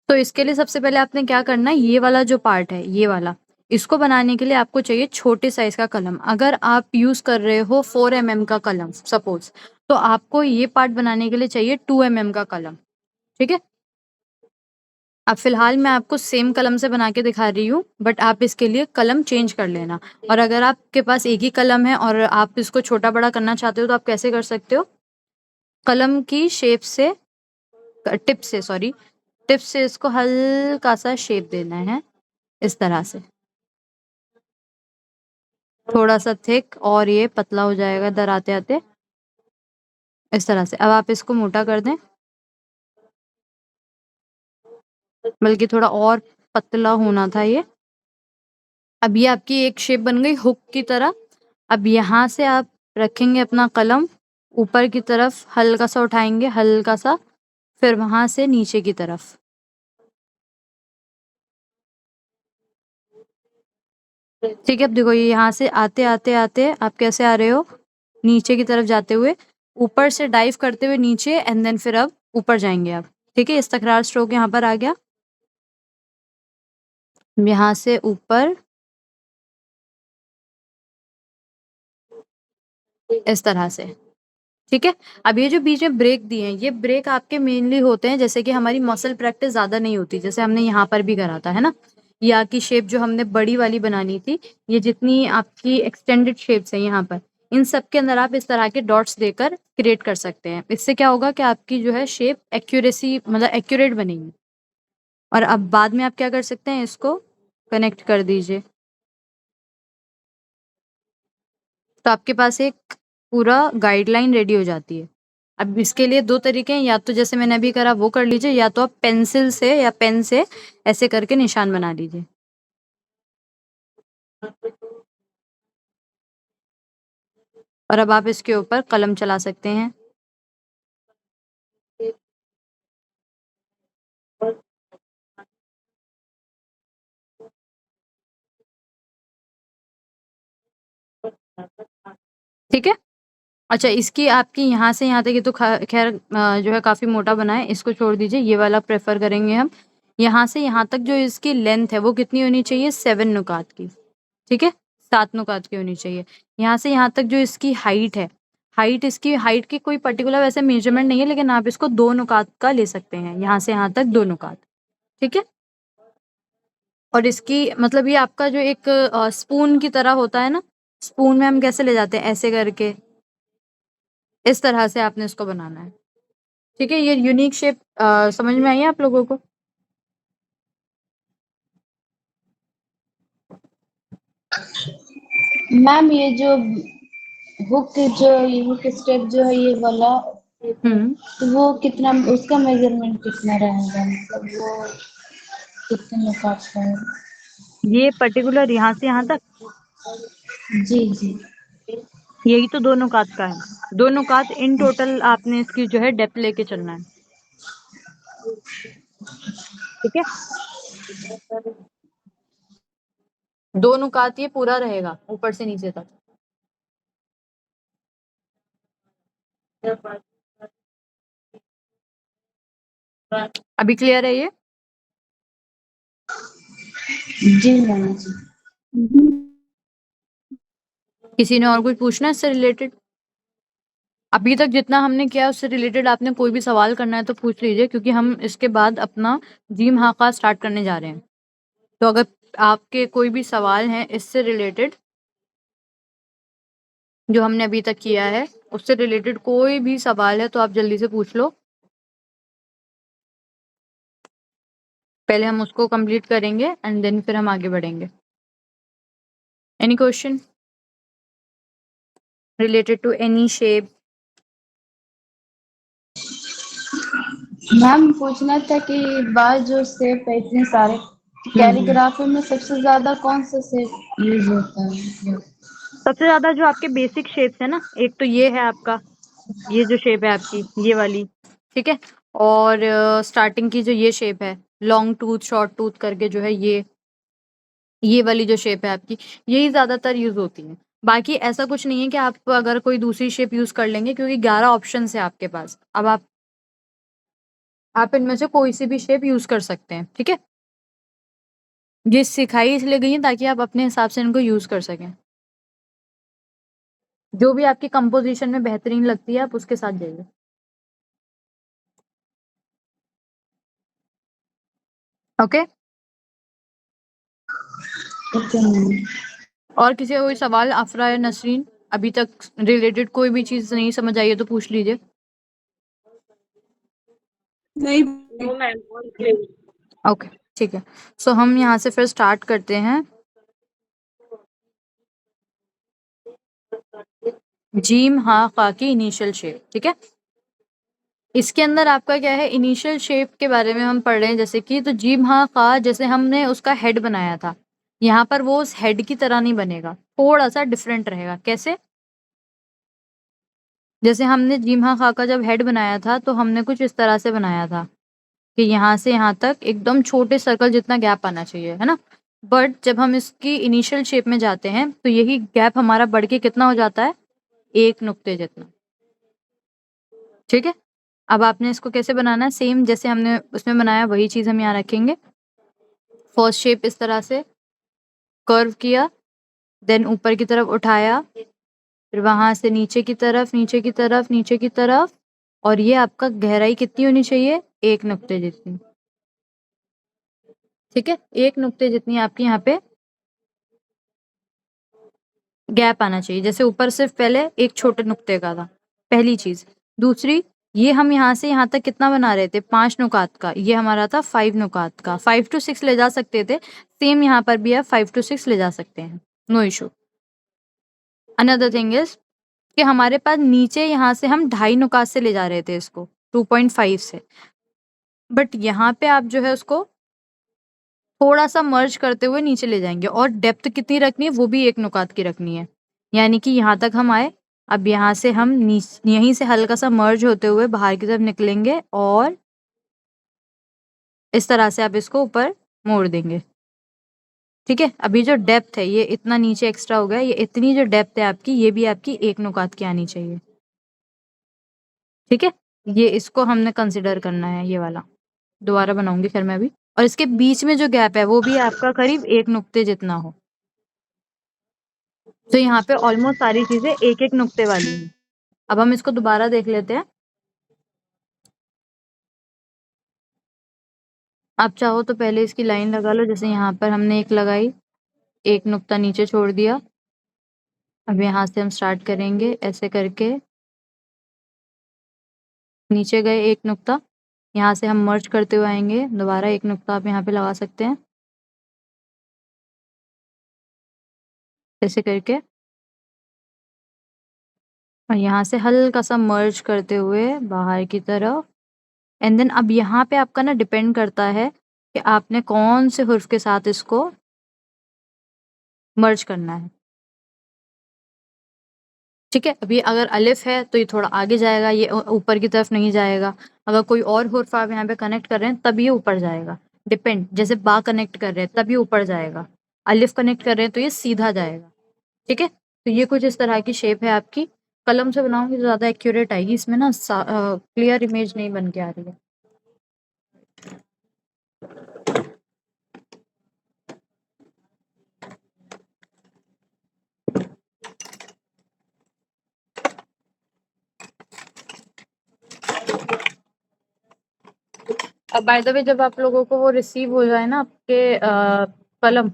तो इसके लिए सबसे पहले आपने क्या करना है, ये वाला जो पार्ट है, ये वाला, इसको बनाने के लिए आपको चाहिए छोटे साइज का कलम। अगर आप यूज कर रहे हो 4 mm का कलम सपोज, तो आपको ये पार्ट बनाने के लिए चाहिए 2 mm का कलम। ठीक है। अब फिलहाल मैं आपको सेम कलम से बना के दिखा रही हूँ, बट आप इसके लिए कलम चेंज कर लेना। और अगर आपके पास एक ही कलम है और आप इसको छोटा बड़ा करना चाहते हो तो आप कैसे कर सकते हो, कलम की शेप से, टिप से, सॉरी, टिप से इसको हल्का सा शेप देना है, इस तरह से, थोड़ा सा थिक, और ये पतला हो जाएगा इधर आते आते, इस तरह से। अब आप इसको मोटा कर दें, बल्कि थोड़ा और पतला होना था ये। अब ये आपकी एक शेप बन गई हुक की तरह। अब यहाँ से आप रखेंगे अपना कलम, ऊपर की तरफ हल्का सा उठाएंगे, हल्का सा, फिर वहां से नीचे की तरफ। ठीक है। अब देखो, ये यहाँ से आते आते आते आप कैसे आ रहे हो, नीचे की तरफ जाते हुए, ऊपर से डाइव करते हुए नीचे, एंड देन फिर अब ऊपर जाएंगे आप। ठीक है। इस तकरार स्ट्रोक यहाँ पर आ गया, यहाँ से ऊपर, इस तरह से। ठीक है। अब ये जो बीच में ब्रेक दिए हैं, ये ब्रेक आपके मेनली होते हैं जैसे कि हमारी मसल प्रैक्टिस ज्यादा नहीं होती, जैसे हमने यहाँ पर भी करा था, है ना। या की शेप जो हमने बड़ी वाली बनानी थी, ये जितनी आपकी एक्सटेंडेड शेप्स है यहाँ पर, इन सब के अंदर आप इस तरह के डॉट्स देकर क्रिएट कर सकते हैं। इससे क्या होगा कि आपकी जो है शेप एक्यूरेसी, मतलब एक्यूरेट बनेगी। और अब बाद में आप क्या कर सकते हैं, इसको कनेक्ट कर दीजिए, तो आपके पास एक पूरा गाइडलाइन रेडी हो जाती है। अब इसके लिए दो तरीके हैं, या तो जैसे मैंने अभी करा वो कर लीजिए, या तो आप पेंसिल से या पेन से ऐसे करके निशान बना लीजिए। और अब आप इसके ऊपर कलम चला सकते हैं। ठीक है। अच्छा, इसकी आपकी यहाँ से यहाँ तक ये तो खैर जो है काफी मोटा बना है, इसको छोड़ दीजिए, ये वाला प्रेफर करेंगे हम। यहाँ से यहाँ तक जो इसकी लेंथ है वो कितनी होनी चाहिए, 7 नुकात की। ठीक है, 7 नुकात की होनी चाहिए। यहाँ से यहाँ तक जो इसकी हाइट है, हाइट, इसकी हाइट की कोई पर्टिकुलर वैसे मेजरमेंट नहीं है, लेकिन आप इसको 2 नुकात का ले सकते हैं, यहाँ से यहाँ तक 2 नुकात। ठीक है। और इसकी मतलब ये आपका जो एक स्पून की तरह होता है ना, स्पून में हम कैसे ले जाते हैं, ऐसे करके, इस तरह से आपने इसको बनाना है। ठीक है। ये यूनिक शेप समझ में आई है आप लोगों को? मैम ये जो ये हुक स्टेप जो है ये वाला, तो वो कितना, उसका मेजरमेंट कितना रहेगा, मतलब वो कितने नुकात का है? ये पर्टिकुलर यहाँ से यहाँ तक, जी जी। यही तो 2 नुकात का है। 2 नुकात इन टोटल आपने इसकी जो है डेप्थ लेके चलना है। ठीक है। 2 नुकात ये पूरा रहेगा ऊपर से नीचे तक। अभी क्लियर है ये? जी मैम जी। किसी ने और कुछ पूछना है इससे रिलेटेड? अभी तक जितना हमने किया उससे रिलेटेड आपने कोई भी सवाल करना है तो पूछ लीजिए, क्योंकि हम इसके बाद अपना जिम हाका स्टार्ट करने जा रहे हैं। तो अगर आपके कोई भी सवाल हैं इससे रिलेटेड, जो हमने अभी तक किया है उससे रिलेटेड कोई भी सवाल है तो आप जल्दी से पूछ लो। पहले हम उसको कंप्लीट करेंगे एंड देन फिर हम आगे बढ़ेंगे। Any question related to any shape? Ma'am पूछना था कि बाल जो शेप है इतने सारे, कैलीग्राफी में सबसे ज्यादा कौन सा शेप यूज होता है? सबसे ज्यादा जो आपके बेसिक शेप्स है ना, एक तो ये है आपका, ये जो शेप है आपकी, ये वाली। ठीक है। और स्टार्टिंग की जो ये शेप है, लॉन्ग टूथ शॉर्ट टूथ करके जो है, ये वाली जो शेप है आपकी, यही ज्यादातर यूज होती है। बाकी ऐसा कुछ नहीं है कि आप अगर कोई दूसरी शेप यूज कर लेंगे, क्योंकि 11 ऑप्शन है आपके पास। अब आप आप इनमें से कोई सी भी शेप यूज कर सकते हैं, ठीक है। ये सिखाई इसलिए गई है ताकि आप अपने हिसाब से इनको यूज कर सकें। जो भी आपकी कंपोजिशन में बेहतरीन लगती है आप उसके साथ जाइए। ओके। Okay ma'am. और किसी का कोई सवाल आफरा या नसरीन, अभी तक रिलेटेड कोई भी चीज नहीं समझ आई है तो पूछ लीजिए। नहीं नो मैम। ओके ठीक है। सो हम यहाँ से फिर स्टार्ट करते हैं। जीम हा खा की इनिशियल शेप, ठीक है। इसके अंदर आपका क्या है, इनिशियल शेप के बारे में हम पढ़ रहे हैं। जैसे कि तो जीम हा खा, जैसे हमने उसका हेड बनाया था, यहाँ पर वो उस हेड की तरह नहीं बनेगा, थोड़ा सा डिफरेंट रहेगा। कैसे? जैसे हमने जीम हा खा का जब हेड बनाया था तो हमने कुछ इस तरह से बनाया था कि यहाँ से यहाँ तक एकदम छोटे सर्कल जितना गैप आना चाहिए, है ना। बट जब हम इसकी इनिशियल शेप में जाते हैं तो यही गैप हमारा बढ़ के कितना हो जाता है, एक नुक्ते जितना, ठीक है। अब आपने इसको कैसे बनाना है, सेम जैसे हमने उसमें बनाया वही चीज हम यहाँ रखेंगे। फर्स्ट शेप इस तरह से कर्व किया, देन ऊपर की तरफ उठाया, फिर वहां से नीचे की तरफ, नीचे की तरफ, नीचे की तरफ, और ये आपका गहराई कितनी होनी चाहिए, एक नुक्ते जितनी, ठीक है। एक नुक्ते जितनी आपकी यहाँ पे गैप आना चाहिए। जैसे ऊपर सिर्फ पहले एक छोटे नुक्ते का था, पहली चीज। दूसरी, ये हम यहाँ से यहाँ तक कितना बना रहे थे, 5 नुकात का, ये हमारा था 5 नुकात का। 5 to 6 ले जा सकते थे, सेम यहाँ पर भी आप 5 to 6 ले जा सकते हैं, no issue. Another thing is कि हमारे पास नीचे यहाँ से हम 2.5 नुकात से ले जा रहे थे इसको, 2.5 से, बट यहाँ पे आप जो है उसको थोड़ा सा मर्ज करते हुए नीचे ले जाएंगे, और डेप्थ कितनी रखनी है, वो भी 1 नुकात की रखनी है। यानी कि यहाँ तक हम आए, अब यहाँ से हम यहीं से हल्का सा मर्ज होते हुए बाहर की तरफ निकलेंगे, और इस तरह से आप इसको ऊपर मोड़ देंगे, ठीक है। अभी जो डेप्थ है ये इतना नीचे एक्स्ट्रा हो गया, ये इतनी जो डेप्थ है आपकी, ये भी आपकी 1 नुकात की आनी चाहिए, ठीक है। ये इसको हमने कंसिडर करना है, ये वाला दोबारा बनाऊंगी फिर मैं भी। और इसके बीच में जो गैप है वो भी आपका करीब 1 नुक्ते जितना हो। तो यहाँ पे ऑलमोस्ट सारी चीजें एक एक नुक्ते वाली हैं। अब हम इसको दोबारा देख लेते हैं। आप चाहो तो पहले इसकी लाइन लगा लो, जैसे यहाँ पर हमने एक लगाई, एक नुक्ता नीचे छोड़ दिया। अब यहाँ से हम स्टार्ट करेंगे ऐसे करके, नीचे गए एक नुक्ता, यहाँ से हम मर्ज करते हुए आएंगे, दोबारा एक नुक्ता आप यहाँ पे लगा सकते हैं ऐसे करके, और यहाँ से हल्का सा मर्ज करते हुए बाहर की तरफ। एंड देन अब यहाँ पे आपका ना डिपेंड करता है कि आपने कौन से हुर्फ के साथ इसको मर्ज करना है, ठीक है। अभी अगर अलिफ है तो ये थोड़ा आगे जाएगा, ये ऊपर की तरफ नहीं जाएगा। अगर कोई और हुर्फ आप यहाँ पे कनेक्ट कर रहे हैं तब ये ऊपर जाएगा, डिपेंड। जैसे बा कनेक्ट कर रहे हैं तब ये ऊपर जाएगा, अलिफ कनेक्ट कर रहे हैं तो ये सीधा जाएगा, ठीक है। तो ये कुछ इस तरह की शेप है आपकी। कलम से बनाऊंगी तो ज्यादा एक्यूरेट आएगी, इसमें ना क्लियर इमेज नहीं बन के आ रही है। अब बाय द वे जब आप लोगों को वो रिसीव हो जाए ना आपके कलम,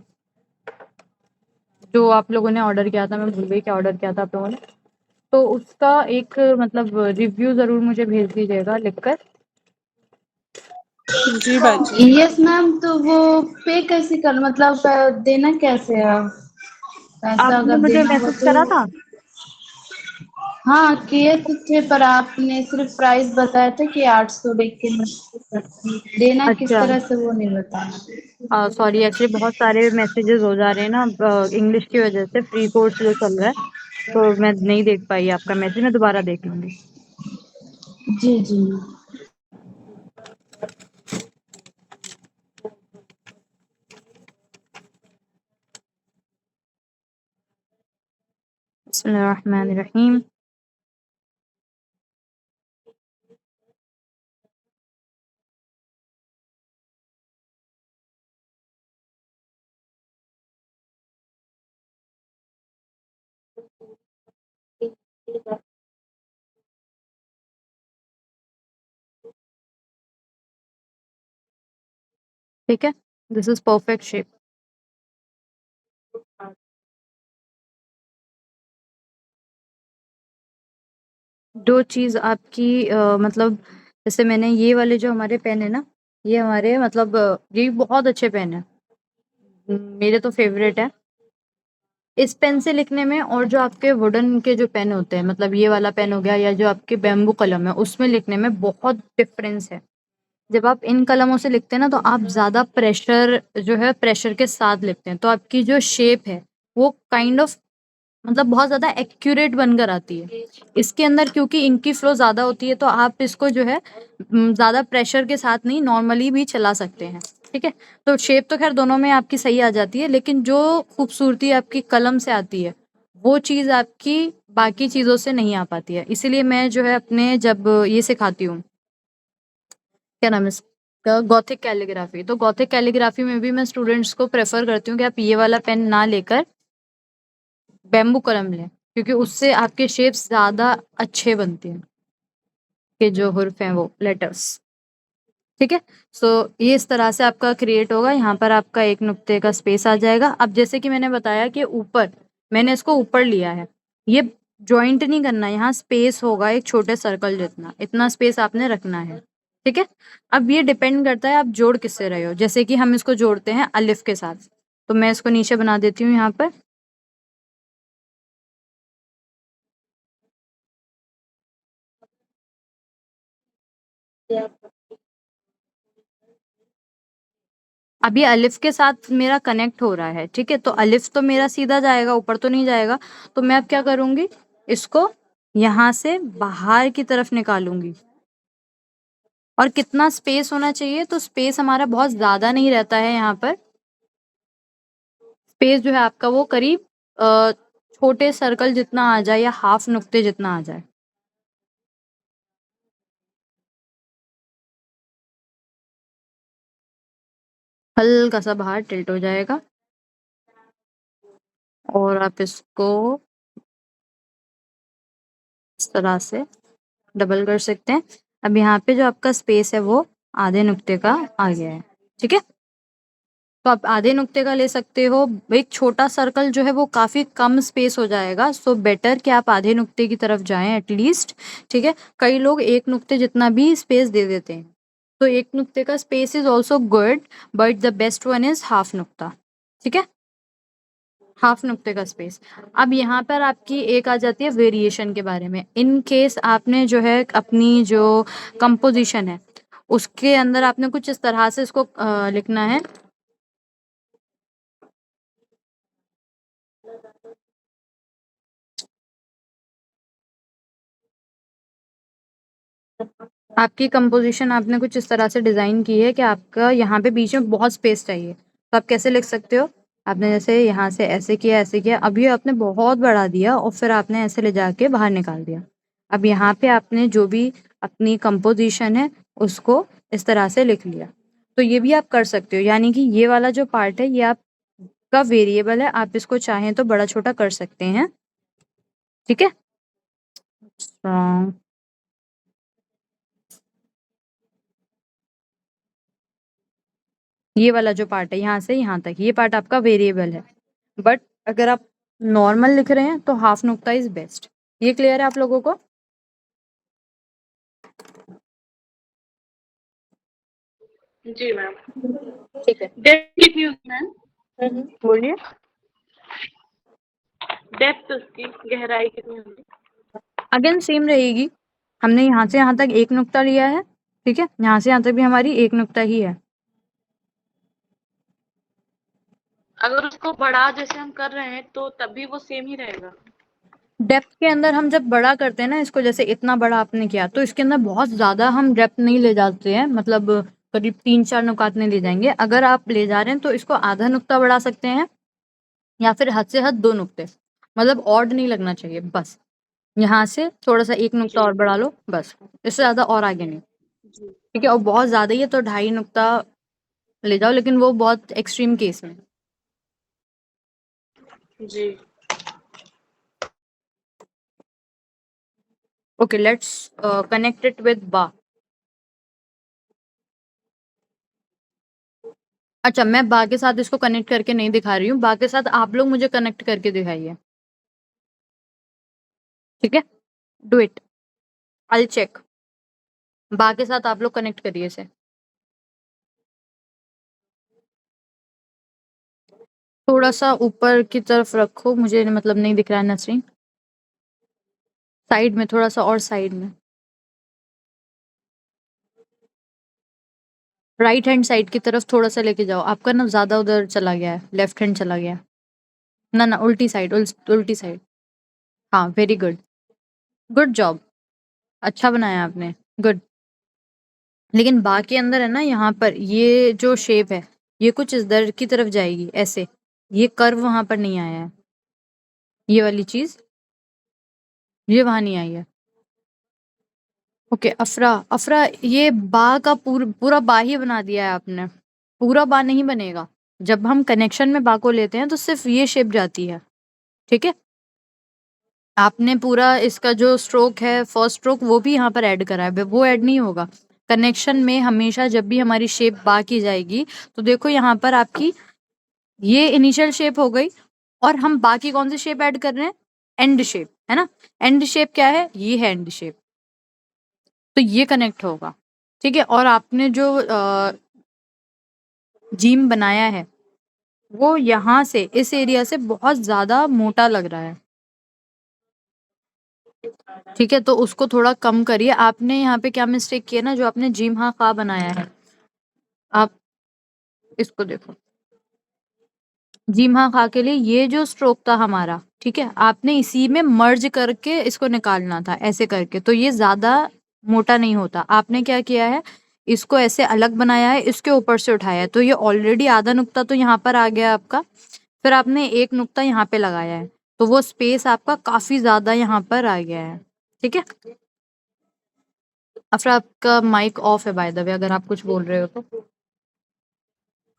जो आप लोगों ने ऑर्डर किया था, मैं भूल गई क्या ऑर्डर किया था आप लोगों ने, तो उसका एक मतलब रिव्यू जरूर मुझे भेज दीजिएगा लिखकर। जी बाजी। Yes ma'am. तो वो पे कैसे कर, मतलब देना कैसे है पैसा आपने अगर मुझे देना हुआ मैसेज तो? करा था। हाँ किए तो थे, पर आपने सिर्फ प्राइस बताया था कि 800, लेकिन देना किस अच्छा, तरह से वो नहीं बताया। सॉरी, एक्चुअली बहुत सारे मैसेजेस हो जा रहे हैं ना इंग्लिश की वजह से, फ्री कोर्स जो चल रहा है, तो मैं नहीं देख पाई आपका मैसेज, मैं दोबारा देख लूंगी। जी जी। बिस्मिल्लाहिर्रहमानिर्रहीम। ठीक है, दिस इज परफेक्ट शेप। दो चीज आपकी मतलब जैसे मैंने ये वाले जो हमारे पेन है ना, ये हमारे मतलब ये बहुत अच्छे पेन है, मेरे तो फेवरेट है। इस पेन से लिखने में और जो आपके वुडन के जो पेन होते हैं, मतलब ये वाला पेन हो गया या जो आपके बैम्बू कलम है, उसमें लिखने में बहुत डिफरेंस है। जब आप इन कलमों से लिखते हैं ना, तो आप ज़्यादा प्रेशर जो है प्रेशर के साथ लिखते हैं, तो आपकी जो शेप है वो काइंड ऑफ मतलब बहुत ज़्यादा एक्यूरेट बनकर आती है। इसके अंदर क्योंकि इंक की फ्लो ज़्यादा होती है, तो आप इसको जो है ज़्यादा प्रेशर के साथ नहीं, नॉर्मली भी चला सकते हैं। ठीक है, तो शेप तो खैर दोनों में आपकी सही आ जाती है, लेकिन जो खूबसूरती आपकी कलम से आती है, वो चीज़ आपकी बाकी चीज़ों से नहीं आ पाती है। इसीलिए मैं जो है अपने जब ये सिखाती हूँ, क्या नाम है इसका, गॉथिक कैलीग्राफी, तो गॉथिक कैलीग्राफी में भी मैं स्टूडेंट्स को प्रेफर करती हूँ कि आप ये वाला पेन ना लेकर बैम्बू कलम लें, क्योंकि उससे आपके शेप्स ज़्यादा अच्छे बनते हैं, के जो हुर्फ हैं वो लेटर्स। ठीक है, सो ये इस तरह से आपका क्रिएट होगा। यहाँ पर आपका एक नुक्ते का स्पेस आ जाएगा। अब जैसे कि मैंने बताया कि ऊपर मैंने इसको ऊपर लिया है, ये जॉइंट नहीं करना, यहाँ स्पेस होगा एक छोटे सर्कल जितना, इतना स्पेस आपने रखना है। ठीक है, अब ये डिपेंड करता है आप जोड़ किससे रहे हो। जैसे कि हम इसको जोड़ते हैं अलिफ के साथ, तो मैं इसको नीचे बना देती हूँ यहाँ पर। अब ये अलिफ के साथ मेरा कनेक्ट हो रहा है, ठीक है, तो अलिफ तो मेरा सीधा जाएगा, ऊपर तो नहीं जाएगा। तो मैं अब क्या करूंगी, इसको यहाँ से बाहर की तरफ निकालूंगी। और कितना स्पेस होना चाहिए, तो स्पेस हमारा बहुत ज्यादा नहीं रहता है यहाँ पर। स्पेस जो है आपका वो करीब छोटे सर्कल जितना आ जाए या हाफ नुक्ते जितना आ जाए। हल्का सा बाहर टिल्ट हो जाएगा और आप इसको इस तरह से डबल कर सकते हैं। अब यहाँ पे जो आपका स्पेस है वो आधे नुक्ते का आ गया है। ठीक है, तो आप आधे नुक्ते का ले सकते हो। एक छोटा सर्कल जो है वो काफी कम स्पेस हो जाएगा, सो बेटर कि आप आधे नुक्ते की तरफ जाएं एटलीस्ट। ठीक है, कई लोग एक नुक्ते जितना भी स्पेस दे देते हैं, तो एक नुक्ते का space is also good, but the best one is half नुक्ता। ठीक है, हाफ नुक्ते का स्पेस। अब यहाँ पर आपकी एक आ जाती है वेरिएशन के बारे में। इन केस आपने जो है अपनी जो कंपोजिशन है उसके अंदर आपने कुछ इस तरह से इसको लिखना है। आपकी कंपोजिशन आपने कुछ इस तरह से डिजाइन की है कि आपका यहाँ पे बीच में बहुत स्पेस चाहिए, तो आप कैसे लिख सकते हो, आपने जैसे यहाँ से ऐसे किया ऐसे किया, अभी आपने बहुत बढ़ा दिया और फिर आपने ऐसे ले जाके बाहर निकाल दिया। अब यहाँ पे आपने जो भी अपनी कंपोजिशन है उसको इस तरह से लिख लिया। तो ये भी आप कर सकते हो, यानी कि ये वाला जो पार्ट है ये आपका वेरिएबल है, आप इसको चाहें तो बड़ा छोटा कर सकते हैं। ठीक है, ये वाला जो पार्ट है यहाँ से यहाँ तक, ये पार्ट आपका वेरिएबल है। बट अगर आप नॉर्मल लिख रहे हैं तो हाफ नुक्ता इज बेस्ट। ये क्लियर है आप लोगों को? जी मैम। ठीक है, डेप्थ कितनी होगी मैम? बोलिए। डेप्थ उसकी गहराई कितनी होगी? अगेन सेम रहेगी, हमने यहाँ से यहाँ तक एक नुक्ता लिया है, ठीक है, यहाँ से यहाँ तक भी हमारी एक नुक्ता ही है। अगर उसको बढ़ा जैसे हम कर रहे हैं तो तब भी वो सेम ही रहेगा? डेप्थ के अंदर हम जब बड़ा करते हैं ना इसको, जैसे इतना बड़ा आपने किया, तो इसके अंदर बहुत ज्यादा हम डेप्थ नहीं ले जाते हैं, मतलब करीब 3-4 नुकात नहीं ले जाएंगे। अगर आप ले जा रहे हैं तो इसको आधा नुक्ता बढ़ा सकते हैं, या फिर हद से हद 2 नुक्ते, मतलब ऑड नहीं लगना चाहिए बस। यहाँ से थोड़ा सा एक नुक्ता जी और बढ़ा लो बस, इससे ज्यादा और आगे नहीं। जी ठीक है, और बहुत ज्यादा ही है तो 2.5 नुक्ता ले जाओ, लेकिन वो बहुत एक्सट्रीम केस में। जी। Okay, let's connect it with बा। अच्छा, मैं बा के साथ इसको कनेक्ट करके नहीं दिखा रही हूँ, बा के साथ आप लोग मुझे कनेक्ट करके दिखाइए, ठीक है? Do it, I will check. बा के साथ आप लोग कनेक्ट करिए इसे। थोड़ा-सा ऊपर की तरफ रखो, मुझे मतलब नहीं दिख रहा है नसरीन। साइड में, थोड़ा-सा और साइड में। राइट हैंड साइड की तरफ थोड़ा-सा लेके जाओ, आपका ना ज़्यादा उधर चला गया है, लेफ्ट हैंड चला गया है। ना, उल्टी साइड, उल्टी साइड। हाँ, वेरी गुड। गुड जॉब, अच्छा बनाया आपने, गुड। लेकिन बा के अंदर है ना, यहाँ पर ये जो शेप है, ये कुछ इधर की तरफ जाएगी, ऐसे। ये कर्व वहाँ पर नहीं आया है। ये वाली चीज़, ये वहाँ नहीं आई है। ओके, अफ़रा ये बा का पूरा बा ही बना दिया है आपने। पूरा बा नहीं बनेगा। जब हम कनेक्शन में बा को लेते हैं तो सिर्फ़ ये शेप जाती है, ठीक है? आपने पूरा इसका जो स्ट्रोक है, फर्स्ट स्ट्रोक वो भी यहाँ पर ऐड करा है, वो ऐड नहीं होगा। कनेक्शन में हमेशा जब भी हमारी शेप बा की जाएगी, तो देखो यहाँ पर आपकी ये इनिशियल शेप हो गई और हम बाकी कौन-सी शेप ऐड कर रहे हैं? एंड शेप, है ना? एंड शेप क्या है? ये है एंड शेप। तो ये कनेक्ट होगा, ठीक है? और आपने जो जिम बनाया है, वो यहाँ से, इस एरिया से बहुत ज़्यादा मोटा लग रहा है। ठीक है, तो उसको थोड़ा कम करिए। आपने यहाँ पे क्या मिस्टेक किया ना, जो आपने जिम हाँ खा बनाया है, आप इसको देखो। जिम हाँ खा के लिए ये जो स्ट्रोक था हमारा, ठीक है, आपने इसी में मर्ज करके इसको निकालना था, ऐसे करके, तो ये ज़्यादा मोटा नहीं होता। आपने क्या किया है, इसको ऐसे अलग बनाया है, इसके ऊपर से उठाया है, तो ये ऑलरेडी आधा नुक्ता तो यहाँ पर आ गया आपका, फिर आपने एक नुक्ता यहाँ पे लगाया है, तो वो स्पेस आपका काफ़ी ज़्यादा यहाँ पर आ गया है, ठीक है? अफ़रा आपका माइक ऑफ है बाय द वे, अगर आप कुछ बोल रहे हो तो।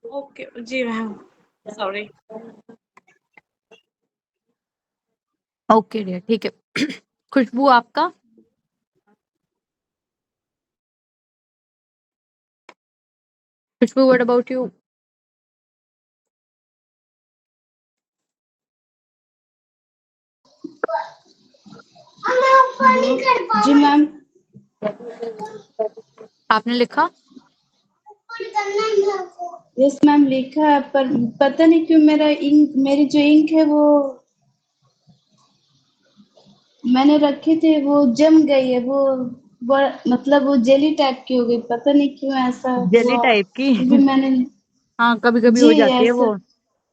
ओके, जी मैम, सॉरी। ओके डियर, ठीक है। खुशबू आपका? Khushboo, what about you? जी मैम। आपने लिखा? यस मैम, लिखा है, पर पता नहीं क्यों मेरी जो इंक है वो मैंने रखे थे, वो जम गई है, मतलब वो जेली टाइप की हो गई, पता नहीं क्यों ऐसा जेली हुआ। टाइप की? फिर भी मैंने हाँ, कभी-कभी जी हो जाती है ऐसा, वो।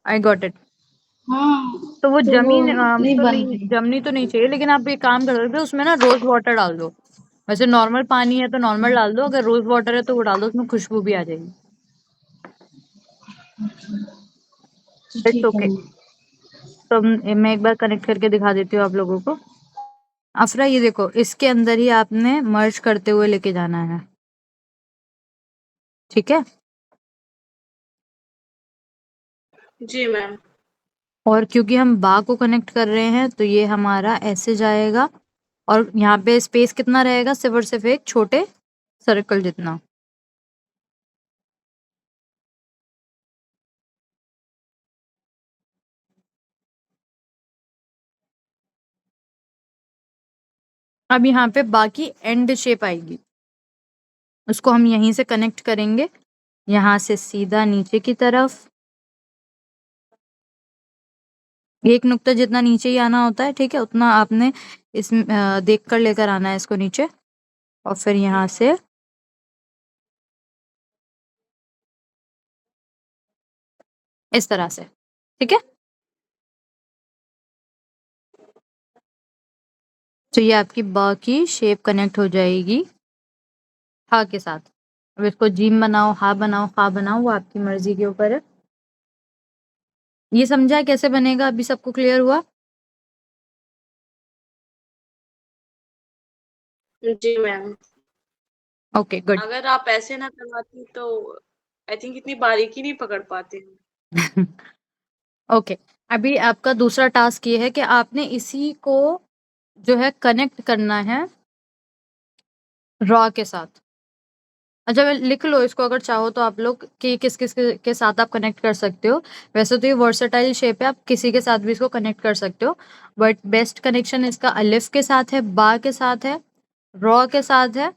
I got it. हाँ, तो वो तो वो नहीं तो बन नहीं, रही। जमनी तो नहीं चाहिए, लेकिन आप एक काम कर सकते हो, उसमें ना रोज़ वाटर डाल दो। वैसे नॉर्मल पानी है तो नॉर्मल डाल दो, अगर रोज़ वाटर है तो वो डाल दो, उसमें खुशबू भी आ जाएगी। जी इट्स ठीक है ओके। मैम। तो मैं एक बार कनेक्ट करके दिखा देती हूँ आप लोगों को। अफ़रा ये देखो, इसके अंदर ही आपने मर्ज करते हुए लेके जाना है, ठीक है? जी मैम। और क्योंकि हम बा को कनेक्ट कर रहे हैं, तो ये हमारा ऐसे जाएगा और यहाँ पे स्पेस कितना रहेगा? सिर्फ़ और सिर्फ़ एक छोटे सर्कल जितना। अब यहाँ पे बाकी एंड शेप आएगी, उसको हम यहीं से कनेक्ट करेंगे, यहाँ से सीधा नीचे की तरफ। एक नुक्ता जितना नीचे ही आना होता है, ठीक है? उतना आपने देख कर लेकर आना है इसको नीचे, और फिर यहाँ से इस तरह से, ठीक है? तो ये आपकी बा की शेप कनेक्ट हो जाएगी हा के साथ। अब इसको जीम बनाओ, हा बनाओ, खा बनाओ, वो आपकी मर्ज़ी के ऊपर है। ये समझा कैसे बनेगा? अभी सबको क्लियर हुआ? जी मैम। Okay, good. अगर आप ऐसे ना करवाती तो आई थिंक इतनी बारीकी नहीं पकड़ पाते हैं। ओके, अभी आपका दूसरा टास्क ये है कि आपने इसी को जो है कनेक्ट करना है रॉ के साथ। अच्छा लिख लो इसको अगर चाहो तो आप लोग कि किस किस के साथ आप कनेक्ट कर सकते हो। वैसे तो ये वर्सेटाइल शेप है, आप किसी के साथ भी इसको कनेक्ट कर सकते हो, बट बेस्ट कनेक्शन इसका अलिफ के साथ है, बा के साथ है, रॉ के साथ है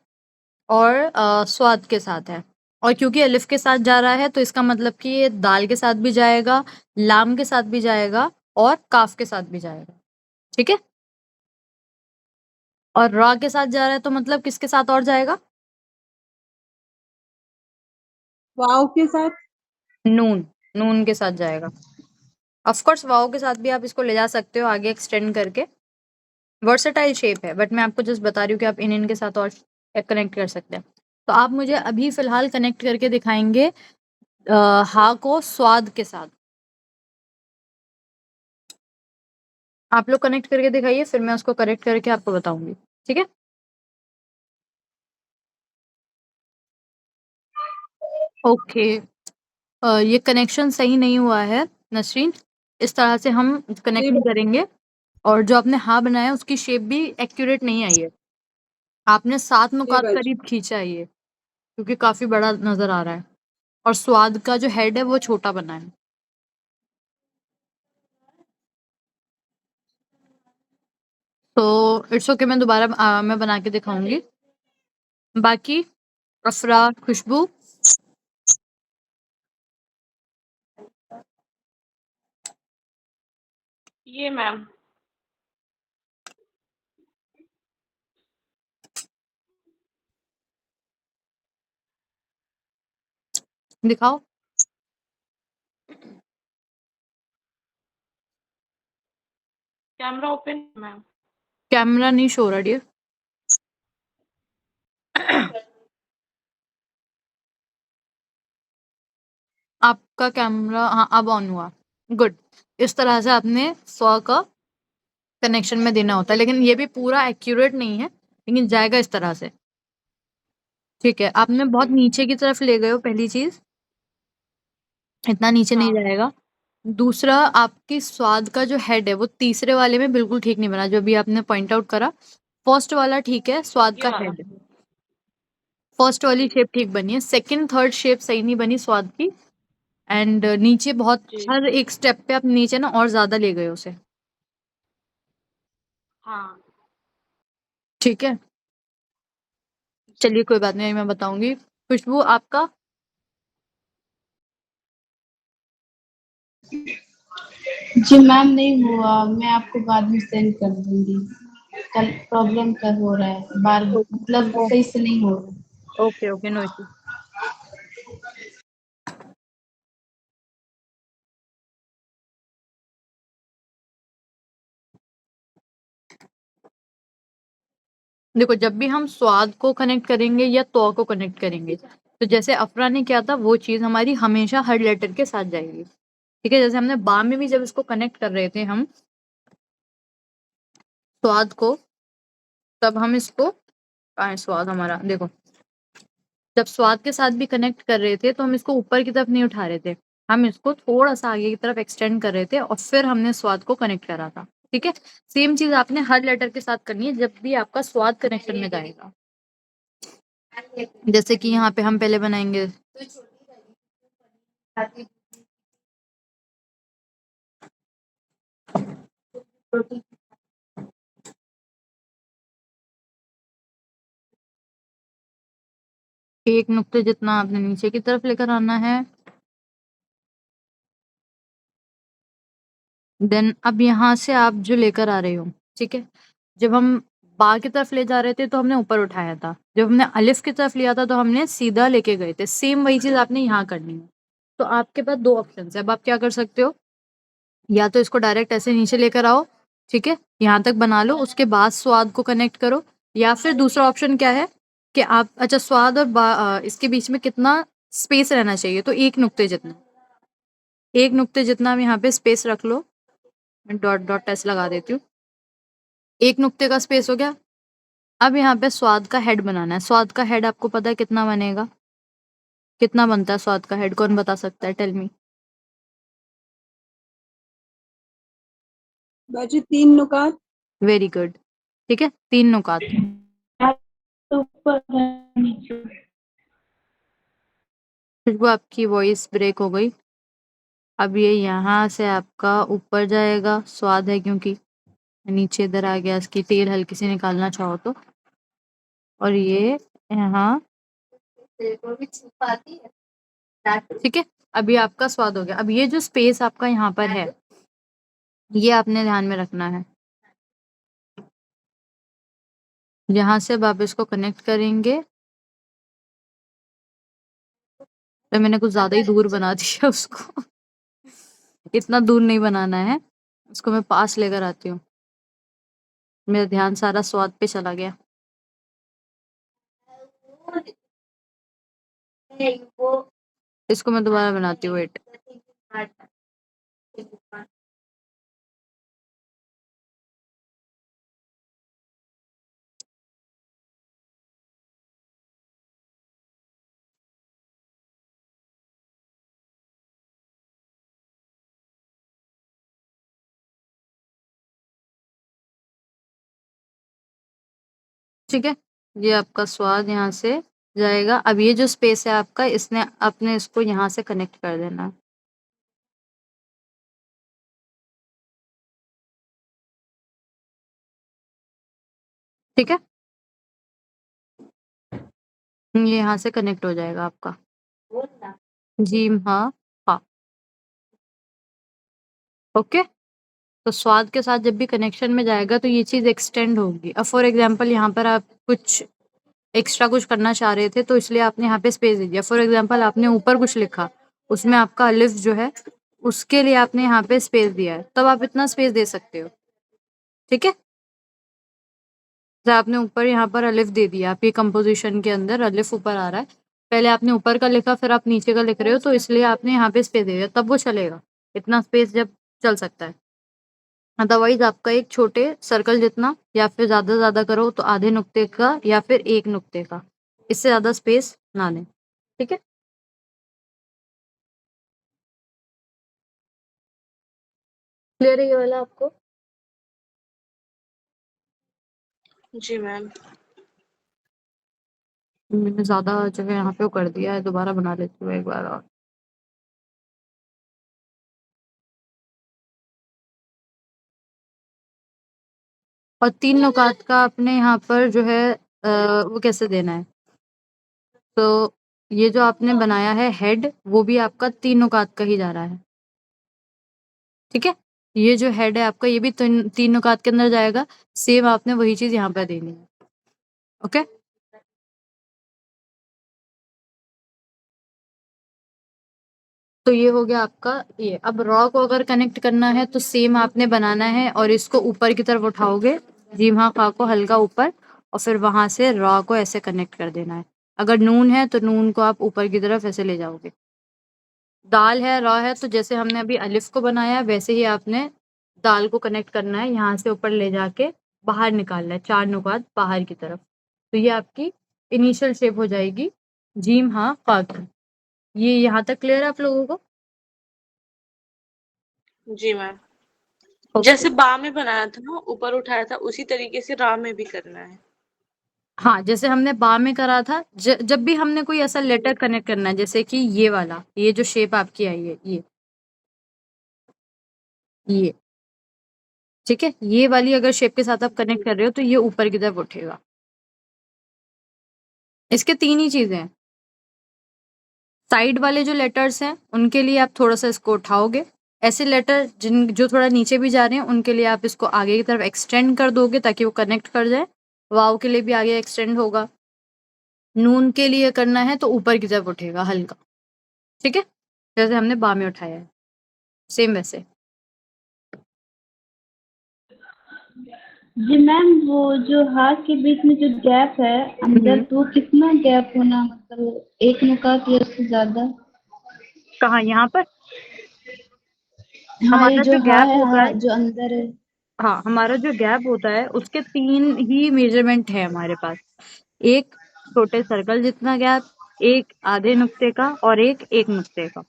और स्वाद के साथ है। और क्योंकि अलिफ के साथ जा रहा है तो इसका मतलब कि ये दाल के साथ भी जाएगा, लाम के साथ भी जाएगा और काफ के साथ भी जाएगा। ठीक है, और रॉ के साथ जा रहा है तो मतलब किसके साथ और जाएगा? वाव के साथ। नून, नून के साथ जाएगा। ऑफ कोर्स वाओ के साथ भी आप इसको ले जा सकते हो आगे एक्सटेंड करके, वर्सेटाइल शेप है, बट मैं आपको जस्ट बता रही हूँ कि आप इन के साथ और कनेक्ट कर सकते हैं। तो आप मुझे अभी फिलहाल कनेक्ट करके दिखाएंगे हा को स्वाद के साथ। आप लोग कनेक्ट करके दिखाइए, फिर मैं उसको करेक्ट करके आपको बताऊंगी। ठीक है, ओके। ये कनेक्शन सही नहीं हुआ है नसरीन, इस तरह से हम कनेक्ट नहीं करेंगे। और जो आपने हा बनाया उसकी शेप भी एक्यूरेट नहीं आई है, आपने 7 नुकात बाजी। करीब खींचा है ये, क्योंकि काफी बड़ा नजर आ रहा है और स्वाद का जो हेड है वो छोटा बना है। तो इट्स ओके, मैं दोबारा मैं बना के दिखाऊंगी। बाकी अफरा, खुशबू, ये मैम। दिखाओ। Camera open ma'am. कैमरा नहीं शो रहा डियर। आपका कैमरा हाँ अब ऑन हुआ, गुड। इस तरह से आपने 100 का कनेक्शन में देना होता है, लेकिन ये भी पूरा एक्यूरेट नहीं है, लेकिन जाएगा इस तरह से। ठीक है, आपने बहुत नीचे की तरफ ले गए हो, पहली चीज इतना नीचे नहीं हाँ। जाएगा। दूसरा, आपकी स्वाद का जो हेड है वो तीसरे वाले में बिल्कुल ठीक नहीं बना, जो भी आपने पॉइंट आउट करा। फर्स्ट वाला ठीक है, स्वाद ये का वाला। हेड फर्स्ट वाली शेप ठीक बनी है, सेकंड थर्ड शेप सही नहीं बनी स्वाद की। एंड नीचे बहुत जी। हर एक स्टेप पे आप नीचे ना और ज्यादा ले गए उसे। हाँ। ठीक है, जी। चलिए कोई बात नहीं, मैं बताऊंगी। खुशबू आपका जी मैम नहीं हुआ, मैं आपको बाद में सेंड कर दूंगी। कल प्रॉब्लम कर हो रहा है, बार मतलब सही से नहीं हो रहा। Okay okay, no issue. देखो, जब भी हम स्वाद को कनेक्ट करेंगे या तो को कनेक्ट करेंगे, तो जैसे अफरा ने किया था वो चीज हमारी हमेशा हर लेटर के साथ जाएगी। ठीक है, जैसे हमने बा में भी जब इसको कनेक्ट कर रहे थे हम स्वाद को, तब हम इसको कहाँ है स्वाद हमारा, देखो जब स्वाद के साथ भी कनेक्ट कर रहे थे तो हम इसको ऊपर की तरफ नहीं उठा रहे थे, हम इसको थोड़ा सा आगे की तरफ एक्सटेंड कर रहे थे और फिर हमने स्वाद को कनेक्ट करा था। ठीक है, सेम चीज आपने हर लेटर के साथ करनी है जब भी आपका स्वाद कनेक्शन में जाएगा। जैसे कि यहाँ पे हम पहले बनाएंगे एक नुक्ते जितना आपने नीचे की तरफ लेकर आना है। देन अब यहाँ से आप जो लेकर आ रहे हो, ठीक है, जब हम बा की तरफ ले जा रहे थे तो हमने ऊपर उठाया था, जब हमने अलिफ की तरफ लिया था तो हमने सीधा लेके गए थे। सेम वही चीज आपने यहाँ करनी है। तो आपके पास दो ऑप्शन है, अब आप क्या कर सकते हो, या तो इसको डायरेक्ट ऐसे नीचे लेकर आओ, ठीक है, यहाँ तक बना लो, उसके बाद स्वाद को कनेक्ट करो। या फिर दूसरा ऑप्शन क्या है कि आप अच्छा स्वाद और इसके बीच में कितना स्पेस रहना चाहिए, तो एक नुक्ते जितना, एक नुक्ते जितना आप यहाँ पे स्पेस रख लो। मैं डॉट डॉट ऐसे लगा देती हूँ, एक नुक्ते का स्पेस हो गया। अब यहाँ पे स्वाद का हेड बनाना है। स्वाद का हेड आपको पता है कितना बनेगा, कितना बनता है स्वाद का हेड, कौन बता सकता है, टेल मी। बाजी 3 नुकात। वेरी गुड, ठीक है, 3 नुकात। तो ऊपर नीचे खुशबू आपकी वॉइस ब्रेक हो गई। अब ये यहाँ से आपका ऊपर जाएगा, स्वाद है क्योंकि नीचे इधर आ गया, इसकी तेल हल्की सी निकालना चाहो तो, और ये यहाँ ठीक है। अभी आपका स्वाद हो गया। अब ये जो स्पेस आपका यहाँ पर है, ये आपने ध्यान में रखना है। यहाँ से अब आप इसको कनेक्ट करेंगे, तो मैंने कुछ ज्यादा ही दूर बना दिया उसको। इतना दूर नहीं बनाना है, इसको मैं पास लेकर आती हूँ। मेरा ध्यान सारा स्वाद पे चला गया। इसको मैं दोबारा बनाती हूँ, वेट। ठीक है, ये आपका स्वाद यहाँ से जाएगा। अब ये जो स्पेस है आपका, इसने आपने इसको यहाँ से कनेक्ट कर देना है। ठीक है, ये यहाँ से कनेक्ट हो जाएगा आपका। जी हाँ, हाँ। ओके, तो स्वाद के साथ जब भी कनेक्शन में जाएगा तो ये चीज़ एक्सटेंड होगी। अब फॉर एग्जांपल यहाँ पर आप कुछ एक्स्ट्रा कुछ करना चाह रहे थे, तो इसलिए आपने यहाँ पे स्पेस दे दिया। फॉर एग्जांपल आपने ऊपर कुछ लिखा, उसमें आपका अलिफ जो है, उसके लिए आपने यहाँ पे स्पेस दिया है, तब आप इतना स्पेस दे सकते हो। ठीक है, तो आपने ऊपर यहाँ पर अलिफ दे दिया, आपकी कंपोजिशन के अंदर अलिफ ऊपर आ रहा है। पहले आपने ऊपर का लिखा, फिर आप नीचे का लिख रहे हो, तो इसलिए आपने यहाँ पे स्पेस दे दिया, तब वो चलेगा। इतना स्पेस जब चल सकता है। अदरवाइज आपका एक छोटे सर्कल जितना, या फिर ज्यादा करो तो आधे नुक्ते का या फिर एक नुक्ते का, इससे ज्यादा स्पेस ना दें। ठीक है, क्लियर है ये वाला आपको? जी मैम। मैंने ज्यादा जो है यहाँ पे वो कर दिया है, दोबारा बना लेती हूँ एक बार और। और 3 नुकात का आपने यहाँ पर जो है वो कैसे देना है, तो ये जो आपने बनाया है हेड, वो भी आपका 3 नुकात का ही जा रहा है। ठीक है, ये जो हेड है आपका, ये भी 3 नुकात के अंदर जाएगा। सेम आपने वही चीज यहाँ पर देनी है। ओके, तो ये हो गया आपका ये। अब रॉ को अगर कनेक्ट करना है तो सेम आपने बनाना है, और इसको ऊपर की तरफ उठाओगे, जीम हाँ खा को हल्का ऊपर, और फिर वहां से रॉ को ऐसे कनेक्ट कर देना है। अगर नून है तो नून को आप ऊपर की तरफ ऐसे ले जाओगे। दाल है, रॉ है, तो जैसे हमने अभी अलिफ को बनाया वैसे ही आपने दाल को कनेक्ट करना है, यहाँ से ऊपर ले जाके बाहर निकालना है, 4 नुकात बाहर की तरफ। तो ये आपकी इनिशियल शेप हो जाएगी जीम हाँ खा की। ये यहाँ तक क्लियर है आप लोगों को? जी मैम। Okay. जैसे बा में बनाया था ना, ऊपर उठाया था, उसी तरीके से रा में भी करना है। हाँ, जैसे हमने बा में करा था, जब भी हमने कोई ऐसा लेटर कनेक्ट करना है, जैसे कि ये वाला, ये जो शेप आपकी आई है, ये ठीक है, ये वाली अगर शेप के साथ आप कनेक्ट कर रहे हो तो ये ऊपर की तरफ उठेगा। इसके 3 ही चीजें हैं। साइड वाले जो लेटर्स हैं उनके लिए आप थोड़ा सा इसको उठाओगे, ऐसे लेटर जो थोड़ा नीचे भी जा रहे हैं उनके लिए आप इसको आगे की तरफ एक्सटेंड कर दोगे ताकि वो कनेक्ट कर जाए। वाव के लिए भी आगे एक्सटेंड होगा। नून के लिए करना है तो ऊपर की तरफ उठेगा हल्का। ठीक है, जैसे हमने बा में उठाया है, सेम वैसे। जी मैम, वो जो हाथ के बीच में जो गैप है अंदर, तो वो कितना गैप होना, मतलब 1 नुकात या उससे ज्यादा? कहाँ, यहाँ पर? हाँ, ये हमारा जो जो हा गैप है, होता हाँ, है, जो अंदर है। हाँ, हमारा जो गैप होता है उसके 3 ही मेजरमेंट है हमारे पास। एक छोटे सर्कल जितना गैप, एक आधे नुक्ते का, और एक नुक्ते का।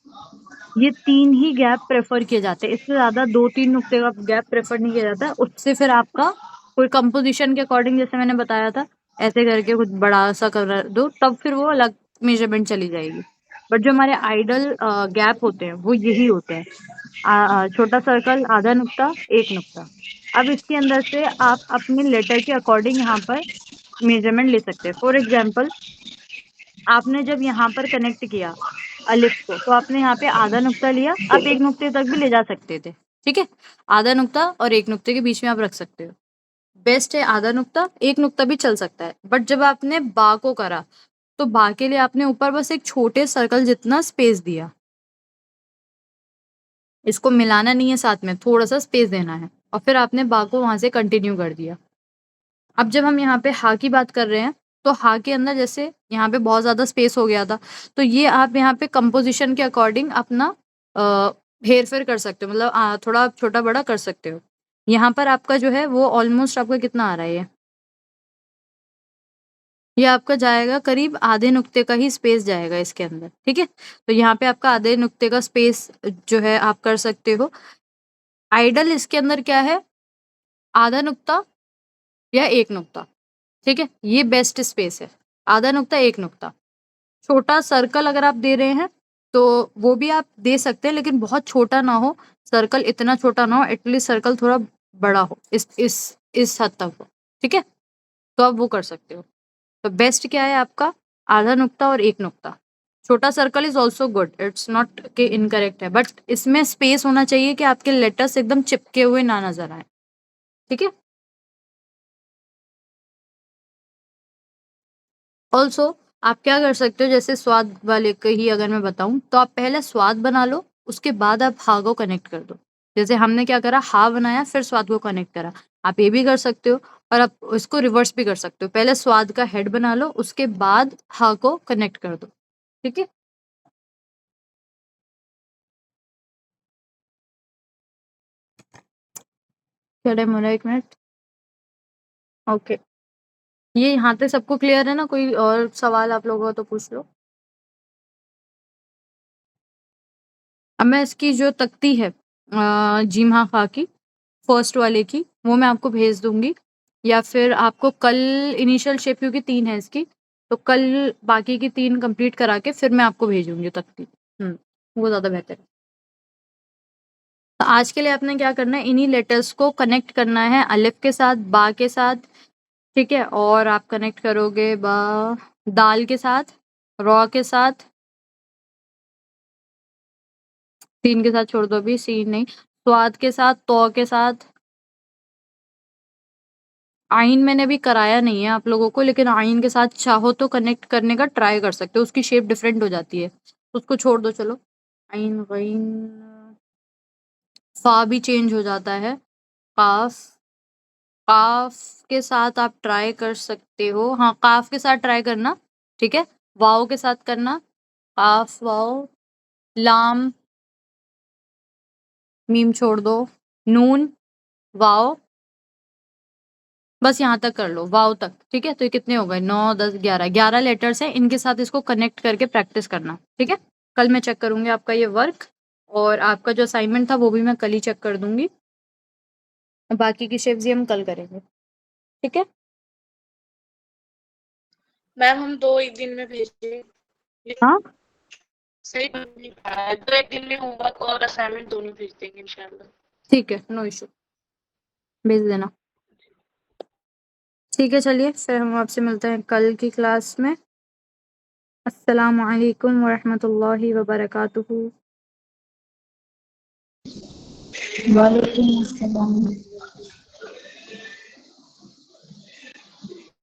ये 3 ही गैप प्रेफर किए जाते हैं, इससे ज्यादा 2-3 नुक्ते का गैप प्रेफर नहीं किया जाता। उससे फिर आपका कोई कंपोजिशन के अकॉर्डिंग, जैसे मैंने बताया था, ऐसे करके कुछ बड़ा सा कर दो, तब फिर वो अलग मेजरमेंट चली जाएगी। बट जो हमारे आइडल गैप होते हैं वो यही होते हैं, छोटा सर्कल, आधा नुक्ता, एक नुक्ता। अब इसके अंदर से आप अपने लेटर के अकॉर्डिंग यहाँ पर मेजरमेंट ले सकते हैं। फॉर एग्जाम्पल, आपने जब यहाँ पर कनेक्ट किया अलिफ को, तो आपने यहाँ पे आधा नुक्ता लिया, आप एक नुक्ते तक भी ले जा सकते थे, ठीक है। आधा नुक्ता और एक नुक्ते के बीच में आप रख सकते हो। बेस्ट है आधा नुक्ता, एक नुक्ता भी चल सकता है। बट जब आपने बा को करा, तो बा के लिए आपने ऊपर बस एक छोटे सर्कल जितना स्पेस दिया, इसको मिलाना नहीं है साथ में, थोड़ा सा स्पेस देना है, और फिर आपने बा को वहां से कंटिन्यू कर दिया। अब जब हम यहाँ पे हा की बात कर रहे हैं, तो हा के अंदर जैसे यहाँ पे बहुत ज़्यादा स्पेस हो गया था, तो ये आप यहाँ पे कंपोजिशन के अकॉर्डिंग अपना हेर फेर कर सकते हो, मतलब थोड़ा छोटा बड़ा कर सकते हो। यहाँ पर आपका जो है वो ऑलमोस्ट आपका कितना आ रहा है, ये आपका जाएगा करीब आधे नुक्ते का ही स्पेस जाएगा इसके अंदर, ठीक है। तो यहाँ पे आपका आधे नुक्ते का स्पेस जो है आप कर सकते हो। आइडल इसके अंदर क्या है, आधा नुक्ता या एक नुक्ता, ठीक है, ये बेस्ट स्पेस है, आधा नुक्ता एक नुक्ता। छोटा सर्कल अगर आप दे रहे हैं तो वो भी आप दे सकते हैं, लेकिन बहुत छोटा ना हो, सर्कल इतना छोटा ना हो, एटलीस्ट सर्कल थोड़ा बड़ा हो, इस हद तक हो, ठीक है, तो आप वो कर सकते हो। तो बेस्ट क्या है आपका, आधा नुक्ता और एक नुक्ता। छोटा circle is also good, it's not के इनकरेक्ट है, बट इसमें स्पेस होना चाहिए कि आपके लेटर्स एकदम चिपके हुए ना नजर आए, ठीक है। ऑल्सो आप क्या कर सकते हो, जैसे स्वाद वाले के ही अगर मैं बताऊं, तो आप पहले स्वाद बना लो, उसके बाद आप हा को कनेक्ट कर दो। जैसे हमने क्या करा, हा बनाया फिर स्वाद को कनेक्ट करा, आप ये भी कर सकते हो, और आप इसको रिवर्स भी कर सकते हो, पहले स्वाद का हेड बना लो, उसके बाद हा को कनेक्ट कर दो, ठीक है। चले मोरा, एक मिनट, ओके। ये यहाँ तक सबको क्लियर है ना, कोई और सवाल आप लोगों का तो पूछ लो। अब मैं इसकी जो तख्ती है जीम हा खा की फर्स्ट वाले की, वो मैं आपको भेज दूंगी, या फिर आपको कल इनिशियल शेप, क्योंकि 3 है इसकी, तो कल बाकी की 3 कंप्लीट करा के फिर मैं आपको भेजूंगी तख्ती। वो ज़्यादा बेहतर है। तो आज के लिए आपने क्या करना है, इन्हीं लेटर्स को कनेक्ट करना है अलिफ के साथ, बा के साथ, ठीक है, और आप कनेक्ट करोगे बा दाल के साथ, रॉ के साथ, सीन के साथ छोड़ दो, अभी सीन नहीं, स्वाद के साथ, तो के साथ। आइन मैंने अभी कराया नहीं है आप लोगों को, लेकिन आइन के साथ चाहो तो कनेक्ट करने का ट्राई कर सकते हो, उसकी शेप डिफरेंट हो जाती है, उसको छोड़ दो। चलो, आइन गईन, फा भी चेंज हो जाता है, काफ, काफ के साथ आप ट्राई कर सकते हो, हाँ काफ के साथ ट्राई करना, ठीक है। वाओ के साथ करना, काफ वाओ, लाम, मीम छोड़ दो, नून, वाओ, बस यहाँ तक कर लो, वाओ तक, ठीक है। तो ये कितने हो गए, 9 10 11, 11 लेटर्स हैं, इनके साथ इसको कनेक्ट करके प्रैक्टिस करना, ठीक है। कल मैं चेक करूंगी आपका ये वर्क, और आपका जो असाइनमेंट था वो भी मैं कल ही चेक कर दूंगी, बाकी की शेप्स हम कल करेंगे, ठीक है। मैम हम 2 एक दिन में भेजेंगे। हाँ सही बन नहीं पा रहा है, 2 एक दिन में होमवर्क और असाइनमेंट दोनों भेज देंगे इंशाल्लाह। ठीक है, नो इशू, भेज देना, ठीक है। चलिए फिर हम आपसे मिलते हैं कल की क्लास में। अस्सलामु अलैकुम वरहमतुल्लाहि वबरकातुहू। वालेकुम अस्सलाम।